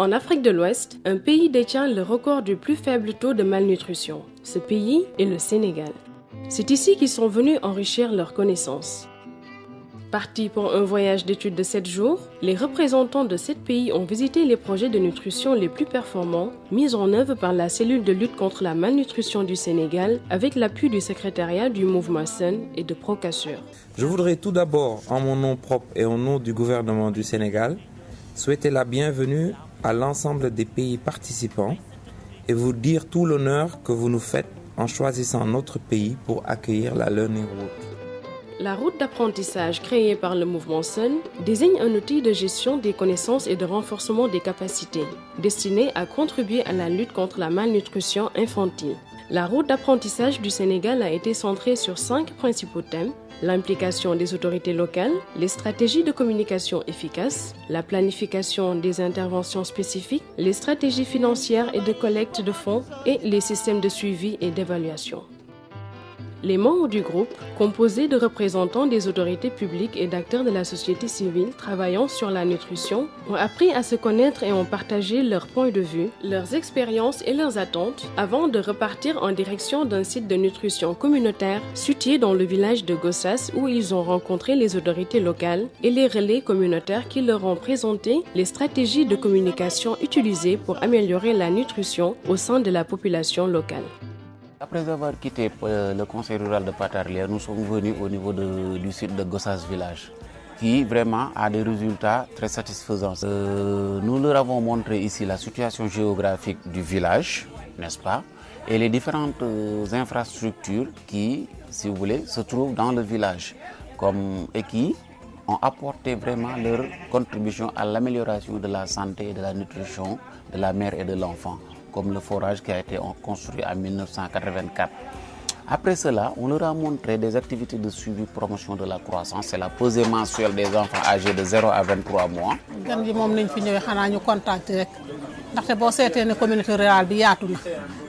En Afrique de l'Ouest, un pays détient le record du plus faible taux de malnutrition. Ce pays est le Sénégal. C'est ici qu'ils sont venus enrichir leurs connaissances. Partis pour un voyage d'études de 7 jours, les représentants de 7 pays ont visité les projets de nutrition les plus performants mis en œuvre par la cellule de lutte contre la malnutrition du Sénégal avec l'appui du secrétariat du mouvement SUN et de Procassure. Je voudrais tout d'abord, en mon nom propre et au nom du gouvernement du Sénégal, souhaiter la bienvenue à l'ensemble des pays participants et vous dire tout l'honneur que vous nous faites en choisissant notre pays pour accueillir la Learning Route. La route d'apprentissage créée par le mouvement SUN désigne un outil de gestion des connaissances et de renforcement des capacités, destiné à contribuer à la lutte contre la malnutrition infantile. La route d'apprentissage du Sénégal a été centrée sur 5 principaux thèmes: l'implication des autorités locales, les stratégies de communication efficaces, la planification des interventions spécifiques, les stratégies financières et de collecte de fonds et les systèmes de suivi et d'évaluation. Les membres du groupe, composés de représentants des autorités publiques et d'acteurs de la société civile travaillant sur la nutrition, ont appris à se connaître et ont partagé leurs points de vue, leurs expériences et leurs attentes avant de repartir en direction d'un site de nutrition communautaire situé dans le village de Gossas où ils ont rencontré les autorités locales et les relais communautaires qui leur ont présenté les stratégies de communication utilisées pour améliorer la nutrition au sein de la population locale. Après avoir quitté le conseil rural de Patarlier, nous sommes venus au niveau du site de Gossas Village, qui vraiment a des résultats très satisfaisants. Nous leur avons montré ici la situation géographique du village, n'est-ce pas, et les différentes infrastructures qui, si vous voulez, se trouvent dans le village, et qui ont apporté vraiment leur contribution à l'amélioration de la santé et de la nutrition de la mère et de l'enfant, comme le forage qui a été construit en 1984. Après cela, on leur a montré des activités de suivi promotion de la croissance. C'est la pesée mensuelle des enfants âgés de 0 à 23 mois. gan gi moom nañ fi ñëwee xanaa ñu contacter rek ndaxte boo seetee ne communauté rurale bi yaatu na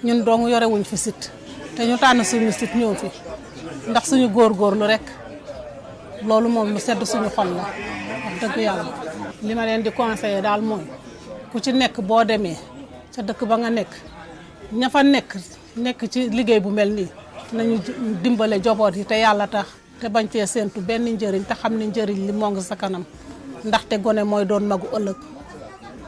ñun dong yore wuñ fi site te ñu tànn suñu site ñëw fi ndax suñu góorgóorlu rek loolu moom lu sedd suñu xol la wax dëgg yàlla. li ma leen di conseiller daal mooy ku ci nekk boo demee ca dëkk ba nga nekk ña fa nekk ci liggéey bu mel nii nañu dimbale joboot yi te yàlla tax te bañ cee séentu benn njëriñ te xam ne njëriñ li moo ngi sa kanam ndaxte gone mooy doon magu ëllëg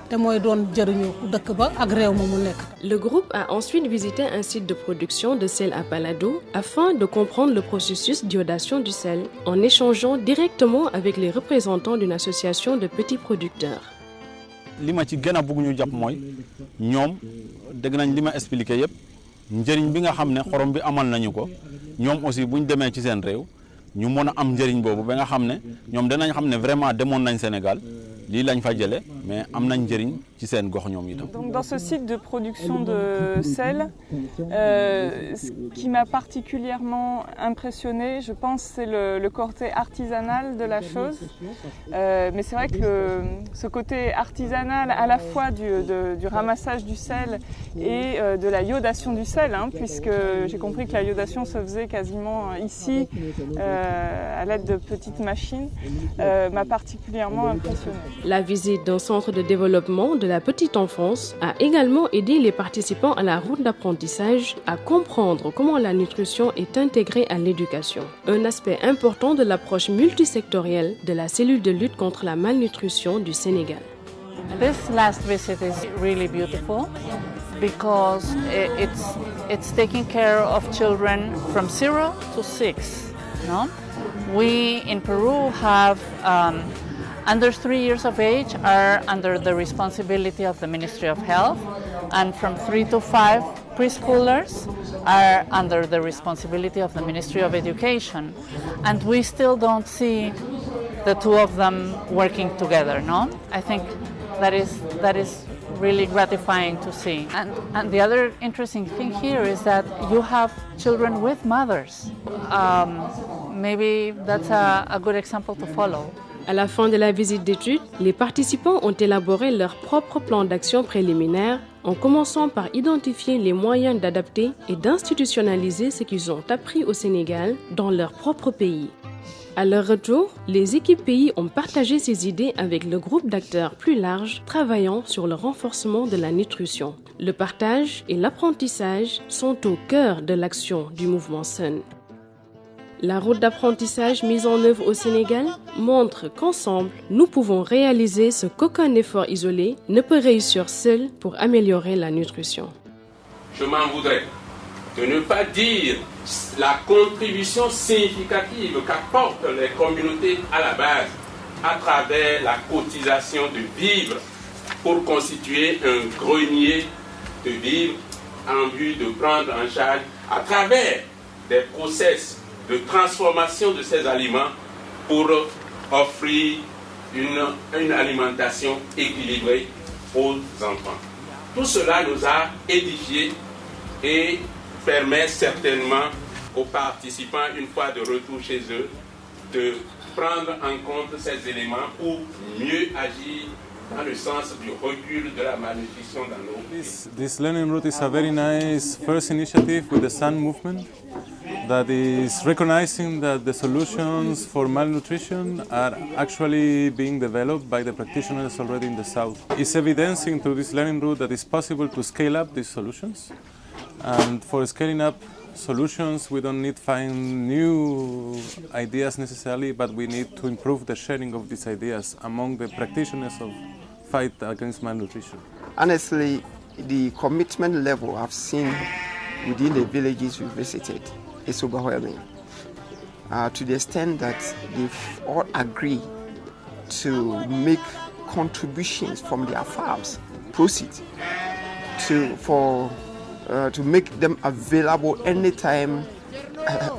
te mooy doon jëriñu dëkk ba ak réew ma mu nekk. Le groupe a ensuite visité un site de production de sel à Palado afin de comprendre le processus d'iodation du sel en échangeant directement avec les représentants d'une association de petits producteurs. li ma ci gën a bëgg ñu jàpp mooy ñoom dégg nañ li ma expliqué yëpp njëriñ bi nga xam ne xorom bi amal nañu ko ñoom aussi bu ñu demee ci seen réew ñu mën a am njëriñ boobu ba nga xam ne ñoom danañ xam ne vraiment demoon nañ Sénégal lii lañ fa jëlee mais am nañ njëriñ ci seen gox ñoom itam. Donc dans ce site de production de sel, ce qui m'a particulièrement impressionné, je pense, c'est le côté artisanal de la chose. Mais c'est vrai que ce côté artisanal à la fois du ramassage du sel et de la iodation du sel, puisque j'ai compris que la iodation se faisait quasiment ici à l'aide de petites machines, m'a particulièrement impressionné. La visite d'un centre de développement de la petite enfance a également aidé les participants à la route d'apprentissage à comprendre comment la nutrition est intégrée à l'éducation. Un aspect important de l'approche multisectorielle de la cellule de lutte contre la malnutrition du Sénégal. This last visit is really beautiful because it's taking care of children from 0 to 6. No? We in Peru have under 3 years of age are under the responsibility of the Ministry of Health, and from 3 to 5 preschoolers are under the responsibility of the Ministry of Education. And we still don't see the two of them working together, no? I think that is really gratifying to see. And the other interesting thing here is that you have children with mothers. Maybe that's a good example to follow. À la fin de la visite d'études, les participants ont élaboré leur propre plan d'action préliminaire en commençant par identifier les moyens d'adapter et d'institutionnaliser ce qu'ils ont appris au Sénégal dans leur propre pays. À leur retour, les équipes pays ont partagé ces idées avec le groupe d'acteurs plus large travaillant sur le renforcement de la nutrition. Le partage et l'apprentissage sont au cœur de l'action du mouvement Sun. La route d'apprentissage mise en œuvre au Sénégal montre qu'ensemble, nous pouvons réaliser ce qu'aucun effort isolé ne peut réussir seul pour améliorer la nutrition. Je m'en voudrais de ne pas dire la contribution significative qu'apportent les communautés à la base à travers la cotisation de vivres pour constituer un grenier de vivres en vue de prendre en charge à travers des process de transformation de ces aliments pour offrir une alimentation équilibrée aux enfants. Tout cela nous a édifiés et permet certainement aux participants, une fois de retour chez eux, de prendre en compte ces éléments pour mieux agir dans le sens du recul de la malnutrition dans nos pays. This learning route is a very nice first initiative with the Sun movement that is recognizing that the solutions for malnutrition are actually being developed by the practitioners already in the South. It's evidencing through this learning route that it's possible to scale up these solutions. And for scaling up solutions, we don't need to find new ideas necessarily, but we need to improve the sharing of these ideas among the practitioners of fight against malnutrition. Honestly, the commitment level I've seen within the villages we visited is overwhelming. To the extent that they've all agreed to make contributions from their farms, proceeds, to make them available anytime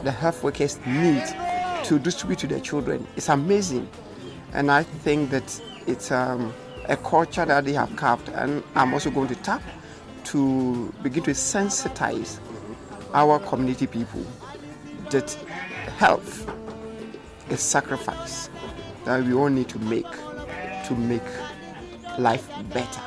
the health workers need to distribute to their children. It's amazing. And I think that it's a culture that they have carved, and I'm also going to tap to begin to sensitize our community people that health is sacrifice that we all need to make life better.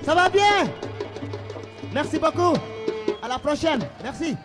Ça va bien? Merci beaucoup. À la prochaine. Merci.